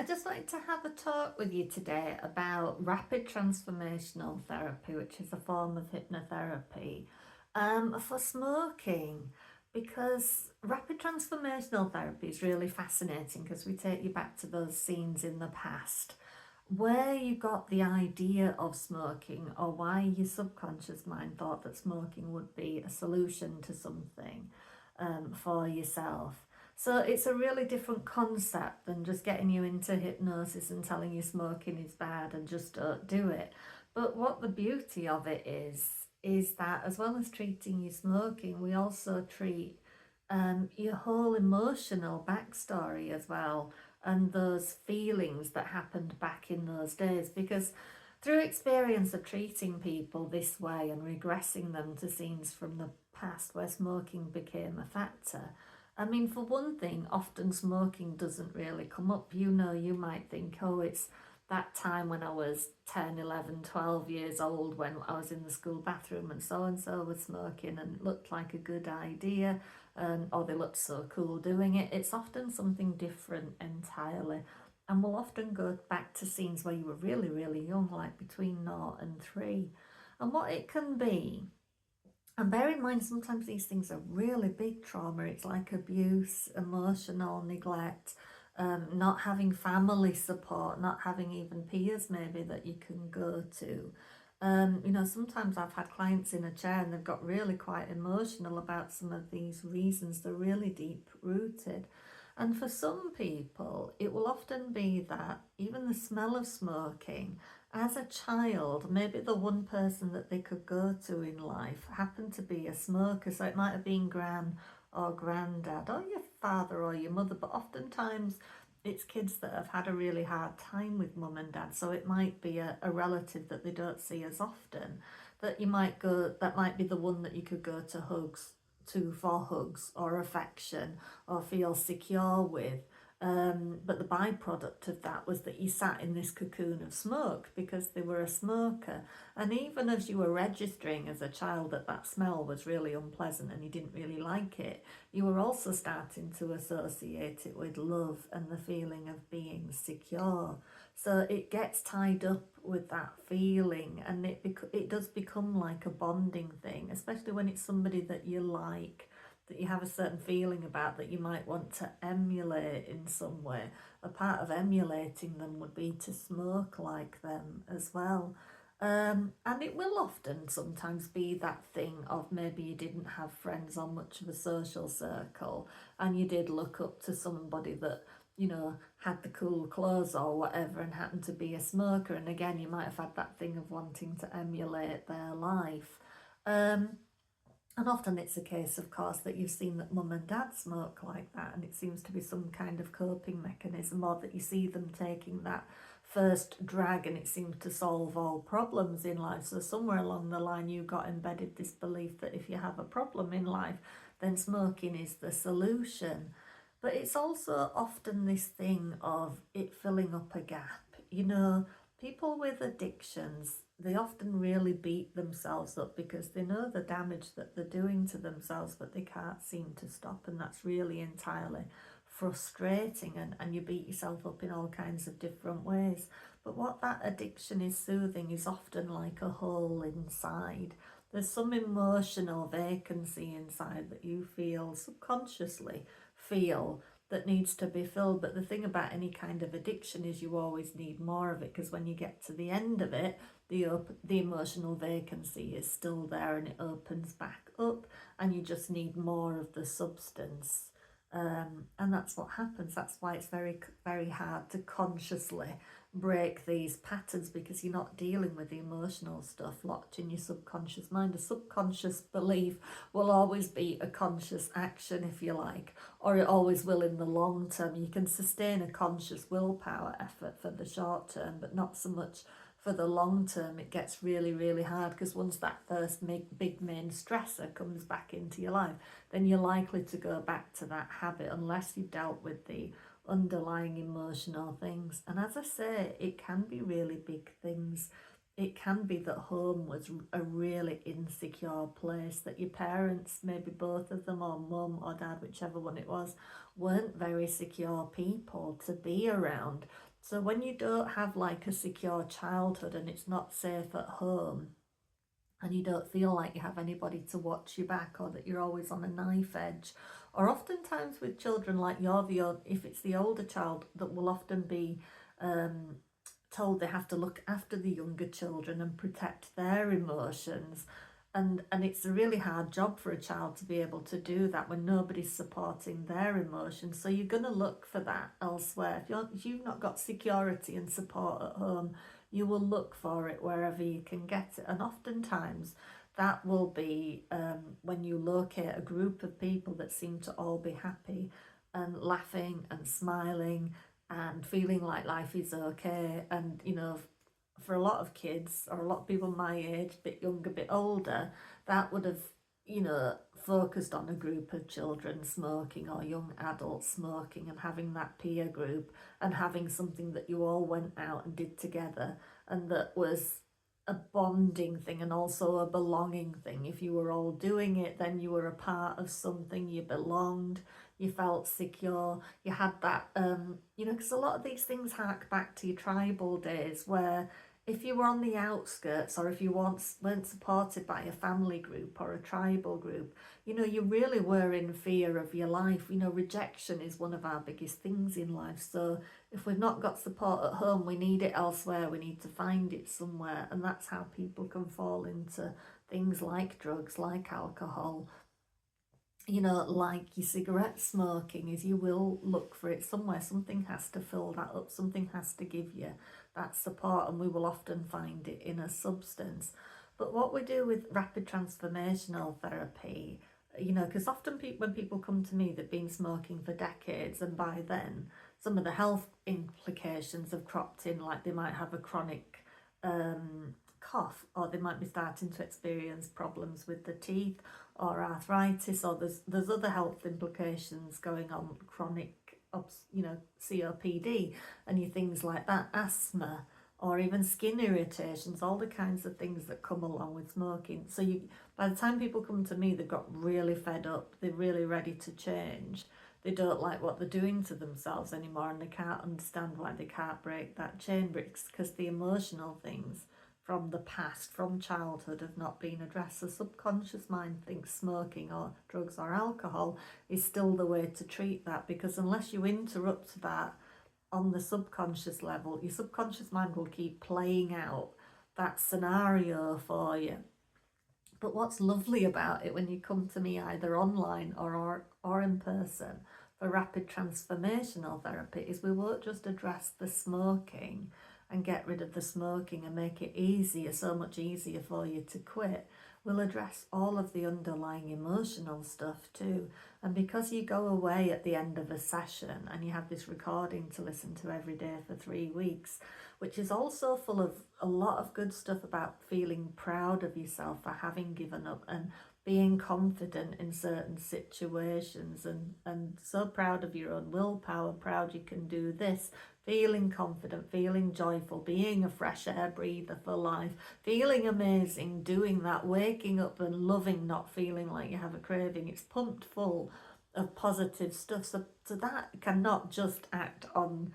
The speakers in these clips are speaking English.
I just wanted to have a talk with you today about rapid transformational therapy, which is a form of hypnotherapy for smoking. Because rapid transformational therapy is really fascinating because we take you back to those scenes in the past where you got the idea of smoking or why your subconscious mind thought that smoking would be a solution to something for yourself. So it's a really different concept than just getting you into hypnosis and telling you smoking is bad and just don't do it. But what the beauty of it is that as well as treating you smoking, we also treat your whole emotional backstory as well, and those feelings that happened back in those days. Because through experience of treating people this way and regressing them to scenes from the past where smoking became a factor, I mean, for one thing, often smoking doesn't really come up. You might think, oh, it's that time when I was 10, 11, 12 years old when I was in the school bathroom and so was smoking and it looked like a good idea, or they looked so cool doing it. It's often something different entirely. And we'll often go back to scenes where you were really, really young, like between 0 and 3. And what it can be, and bear in mind, sometimes these things are really big trauma. It's like abuse, emotional neglect, not having family support, not having even peers maybe that you can go to. Sometimes I've had clients in a chair and they've got really quite emotional about some of these reasons. They're really deep rooted. And for some people, it will often be that even the smell of smoking, as a child, maybe the one person that they could go to in life happened to be a smoker. So it might have been gran or granddad or your father or your mother, but oftentimes it's kids that have had a really hard time with mum and dad. So it might be a relative that they don't see as often that you might go, that might be the one that you could go to for hugs or affection or feel secure with. But the byproduct of that was that you sat in this cocoon of smoke because they were a smoker. And even as you were registering as a child that that smell was really unpleasant and you didn't really like it, you were also starting to associate it with love and the feeling of being secure. So it gets tied up with that feeling, and it does become like a bonding thing, especially when it's somebody that you like, that you have a certain feeling about, that you might want to emulate in some way. A part of emulating them would be to smoke like them as well. And it will often sometimes be that thing of maybe you didn't have friends or much of a social circle and you did look up to somebody that had the cool clothes or whatever and happened to be a smoker. And again, you might have had that thing of wanting to emulate their life. And often it's a case, of course, that you've seen that mum and dad smoke like that, and it seems to be some kind of coping mechanism, or that you see them taking that first drag and it seems to solve all problems in life. So somewhere along the line you got embedded this belief that if you have a problem in life, then smoking is the solution. But it's also often this thing of it filling up a gap. People with addictions, they often really beat themselves up because they know the damage that they're doing to themselves, but they can't seem to stop. And that's really entirely frustrating. And you beat yourself up in all kinds of different ways. But what that addiction is soothing is often like a hole inside. There's some emotional vacancy inside that you feel subconsciously feel that needs to be filled. But the thing about any kind of addiction is you always need more of it, because when you get to the end of it, the emotional vacancy is still there and it opens back up and you just need more of the substance. And that's what happens. That's why it's very, very hard to consciously break these patterns, because you're not dealing with the emotional stuff locked in your subconscious mind. A subconscious belief will always be a conscious action, if you like, or it always will in the long term. You can sustain a conscious willpower effort for the short term, but not so much for the long term. It gets really, really hard, because once that first big main stressor comes back into your life, then you're likely to go back to that habit unless you've dealt with the underlying emotional things. And as I say, it can be really big things. It can be that home was a really insecure place, that your parents, maybe both of them, or mum or dad, whichever one it was, weren't very secure people to be around. So when you don't have like a secure childhood and it's not safe at home, and you don't feel like you have anybody to watch you back, or that you're always on a knife edge, or oftentimes with children, like if it's the older child that will often be um, told they have to look after the younger children and protect their emotions, and it's a really hard job for a child to be able to do that when nobody's supporting their emotions. So you're going to look for that elsewhere. If you've not got security and support at home, you will look for it wherever you can get it. And oftentimes that will be when you locate a group of people that seem to all be happy and laughing and smiling and feeling like life is okay. And for a lot of kids, or a lot of people my age, a bit younger, a bit older, that would have focused on a group of children smoking, or young adults smoking, and having that peer group, and having something that you all went out and did together, and that was a bonding thing and also a belonging thing. If you were all doing it, then you were a part of something, you belonged, you felt secure, you had that because a lot of these things hark back to your tribal days, where if you were on the outskirts, or if you weren't supported by a family group or a tribal group, you really were in fear of your life. Rejection is one of our biggest things in life. So if we've not got support at home, we need it elsewhere. We need to find it somewhere. And that's how people can fall into things like drugs, like alcohol, like your cigarette smoking, is you will look for it somewhere. Something has to fill that up, something has to give you that support, and we will often find it in a substance. But what we do with rapid transformational therapy, because often when people come to me, they've been smoking for decades, and by then some of the health implications have cropped in, like they might have a chronic cough, or they might be starting to experience problems with the teeth, or arthritis, or there's other health implications going on, chronic COPD, and your things like that, asthma, or even skin irritations, all the kinds of things that come along with smoking. So by the time people come to me, they've got really fed up, they're really ready to change, they don't like what they're doing to themselves anymore, and they can't understand why they can't break that chain. But it's because the emotional things from the past, from childhood, have not been addressed. The subconscious mind thinks smoking or drugs or alcohol is still the way to treat that, because unless you interrupt that on the subconscious level, your subconscious mind will keep playing out that scenario for you. But what's lovely about it, when you come to me either online or in person for rapid transformational therapy, is we won't just address the smoking and get rid of the smoking and make it easier, so much easier for you to quit. We'll address all of the underlying emotional stuff too. And because you go away at the end of a session and you have this recording to listen to every day for 3 weeks, which is also full of a lot of good stuff about feeling proud of yourself for having given up, and being confident in certain situations, and so proud of your own willpower, proud you can do this, feeling confident, feeling joyful, being a fresh air breather for life, feeling amazing, doing that, waking up and loving, not feeling like you have a craving. It's pumped full of positive stuff. So that cannot just act on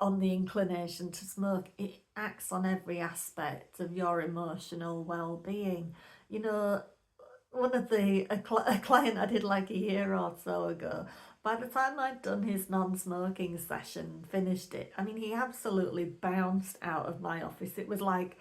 the inclination to smoke. It acts on every aspect of your emotional well-being. One of a client I did like a year or so ago, by the time I'd done his non-smoking session, finished it, I mean, he absolutely bounced out of my office. It was like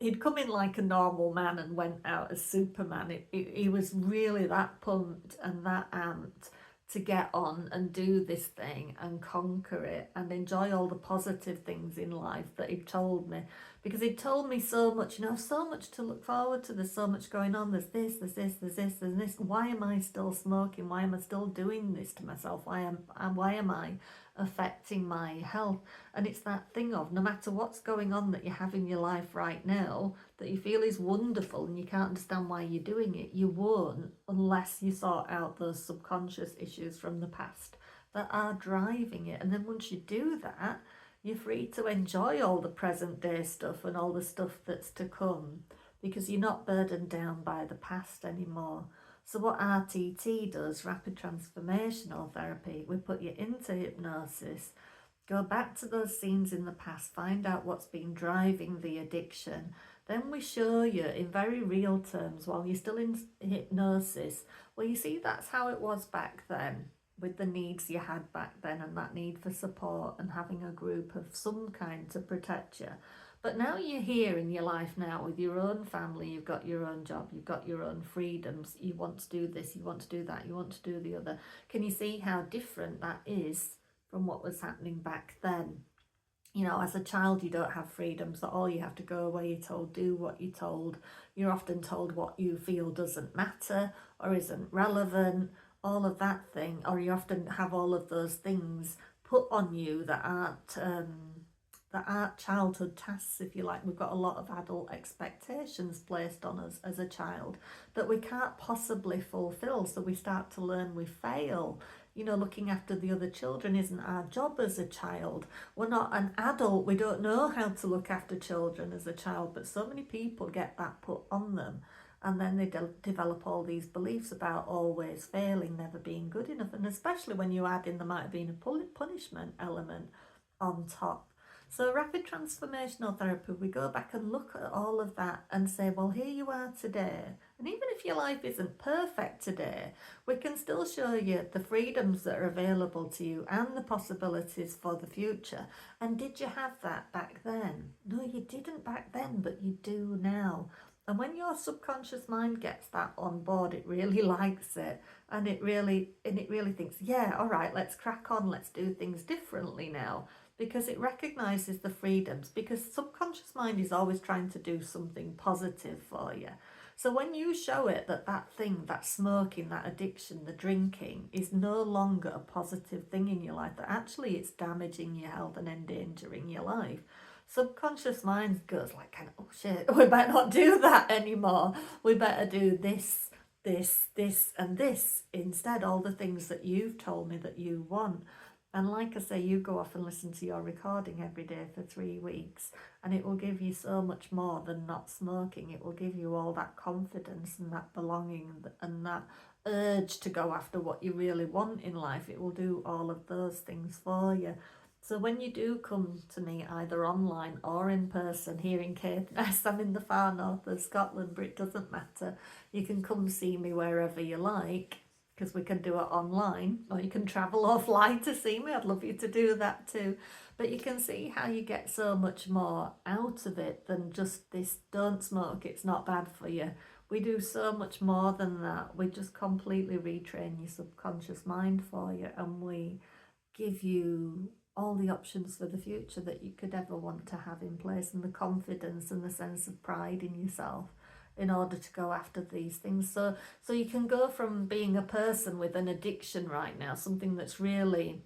he'd come in like a normal man and went out as Superman. He was really that pumped and that amped to get on and do this thing and conquer it and enjoy all the positive things in life that he'd told me. Because he'd told me so much, so much to look forward to. There's so much going on. There's this, there's this, there's this, there's this. Why am I still smoking? Why am I still doing this to myself? Why am I affecting my health? And it's that thing of, no matter what's going on that you have in your life right now that you feel is wonderful and you can't understand why you're doing it, you won't unless you sort out those subconscious issues from the past that are driving it. And then once you do that, you're free to enjoy all the present day stuff and all the stuff that's to come, because you're not burdened down by the past anymore. So what RTT does, Rapid Transformational Therapy, we put you into hypnosis, go back to those scenes in the past, find out what's been driving the addiction. Then we show you in very real terms while you're still in hypnosis. Well, you see, that's how it was back then, with the needs you had back then, and that need for support and having a group of some kind to protect you. But now you're here in your life now with your own family, you've got your own job, you've got your own freedoms, you want to do this, you want to do that, you want to do the other. Can you see how different that is from what was happening back then? You know, as a child, you don't have freedoms at all. You have to go where you're told, do what you're told. You're often told what you feel doesn't matter or isn't relevant, all of that thing. Or you often have all of those things put on you that aren't childhood tasks, if you like. We've got a lot of adult expectations placed on us as a child that we can't possibly fulfill. So we start to learn we fail. You know, looking after the other children isn't our job as a child. We're not an adult. We don't know how to look after children as a child, but so many people get that put on them. And then they develop all these beliefs about always failing, never being good enough. And especially when you add in there might have been a punishment element on top. So rapid transformational therapy, we go back and look at all of that and say, well, here you are today. And even if your life isn't perfect today, we can still show you the freedoms that are available to you and the possibilities for the future. And did you have that back then? No, you didn't back then, but you do now. And when your subconscious mind gets that on board, it really likes it, and it really thinks, yeah, all right, let's crack on, let's do things differently now, because it recognizes the freedoms, because subconscious mind is always trying to do something positive for you. So when you show it that thing, that smoking, that addiction, the drinking is no longer a positive thing in your life, that actually it's damaging your health and endangering your life, subconscious mind goes like, kind of, oh shit, we better not do that anymore. We better do this, this, and this instead. All the things that you've told me that you want. And like I say, you go off and listen to your recording every day for 3 weeks, and it will give you so much more than not smoking. It will give you all that confidence and that belonging and that urge to go after what you really want in life. It will do all of those things for you. So when you do come to me, either online or in person here in Caithness, I'm in the far north of Scotland, but it doesn't matter. You can come see me wherever you like, because we can do it online, or you can travel or fly to see me. I'd love you to do that too. But you can see how you get so much more out of it than just this, don't smoke, it's not bad for you. We do so much more than that. We just completely retrain your subconscious mind for you, and we give you all the options for the future that you could ever want to have in place, and the confidence and the sense of pride in yourself in order to go after these things. So you can go from being a person with an addiction right now, something that's really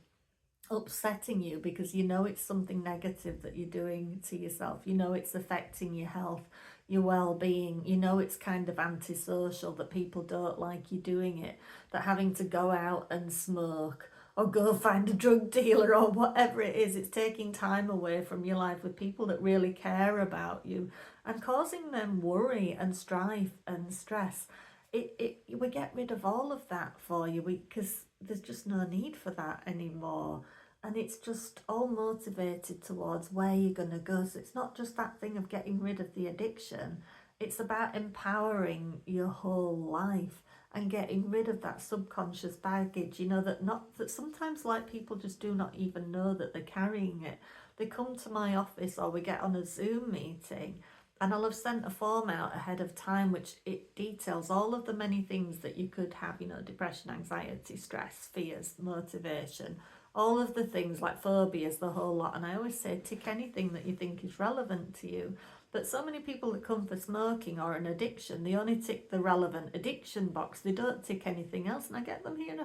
upsetting you because you know it's something negative that you're doing to yourself, you know it's affecting your health, your well-being, you know it's kind of antisocial, that people don't like you doing it, that having to go out and smoke or go find a drug dealer or whatever it is, it's taking time away from your life with people that really care about you and causing them worry and strife and stress. We get rid of all of that for you, because there's just no need for that anymore, and it's just all motivated towards where you're going to go. So it's not just that thing of getting rid of the addiction, it's about empowering your whole life and getting rid of that subconscious baggage, you know, that sometimes, like, people just do not even know that they're carrying it. They come to my office or we get on a Zoom meeting, and I'll have sent a form out ahead of time which it details all of the many things that you could have, you know, depression, anxiety, stress, fears, motivation, all of the things like phobias, the whole lot. And I always say, tick anything that you think is relevant to you. But so many people that come for smoking or an addiction, they only tick the relevant addiction box. They don't tick anything else. And I get them here and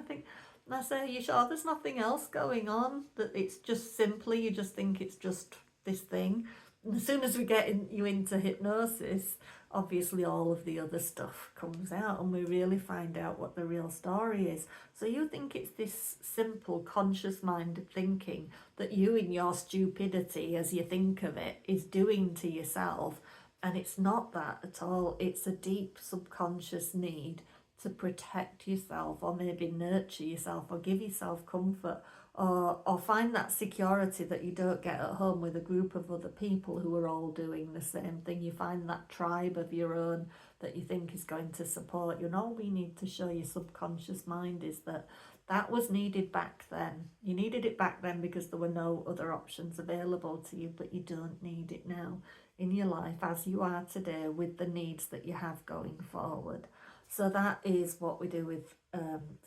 I say, are you sure there's nothing else going on? That it's just simply, you just think it's just this thing. And as soon as we get you into hypnosis, obviously all of the other stuff comes out and we really find out what the real story is. So you think it's this simple conscious-minded thinking that you, in your stupidity as you think of it, is doing to yourself, and it's not that at all. It's a deep subconscious need to protect yourself, or maybe nurture yourself, or give yourself comfort, or find that security that you don't get at home with a group of other people who are all doing the same thing. You find that tribe of your own that you think is going to support you. And all we need to show your subconscious mind is that that was needed back then. You needed it back then because there were no other options available to you, but you don't need it now in your life as you are today with the needs that you have going forward. So that is what we do with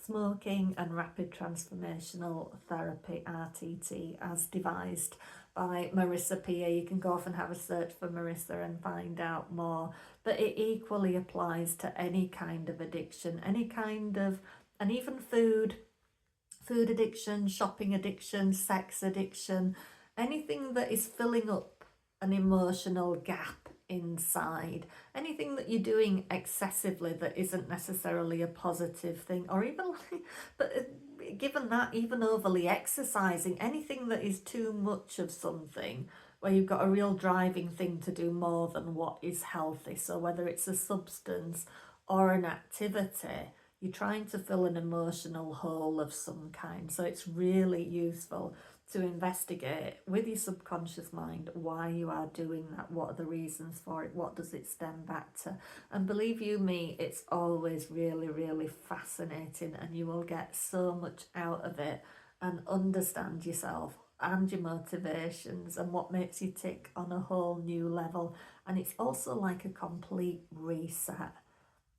smoking and rapid transformational therapy, RTT, as devised by Marissa Peer. You can go off and have a search for Marissa and find out more. But it equally applies to any kind of addiction, any kind of, and even food addiction, shopping addiction, sex addiction, anything that is filling up an emotional gap inside, anything that you're doing excessively that isn't necessarily a positive thing, or even like, but given that, even overly exercising, anything that is too much of something where you've got a real driving thing to do more than what is healthy. So whether it's a substance or an activity, you're trying to fill an emotional hole of some kind. So it's really useful to investigate with your subconscious mind why you are doing that, what are the reasons for it, what does it stem back to. And believe you me, it's always really, really fascinating, and you will get so much out of it and understand yourself and your motivations and what makes you tick on a whole new level. And it's also like a complete reset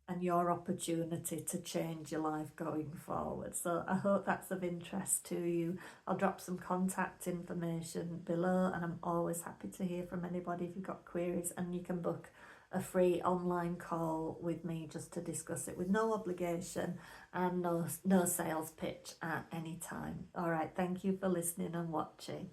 and your opportunity to change your life going forward. So I hope that's of interest to you. I'll drop some contact information below, and I'm always happy to hear from anybody if you've got queries, and you can book a free online call with me just to discuss it with no obligation and no sales pitch at any time. All right, thank you for listening and watching.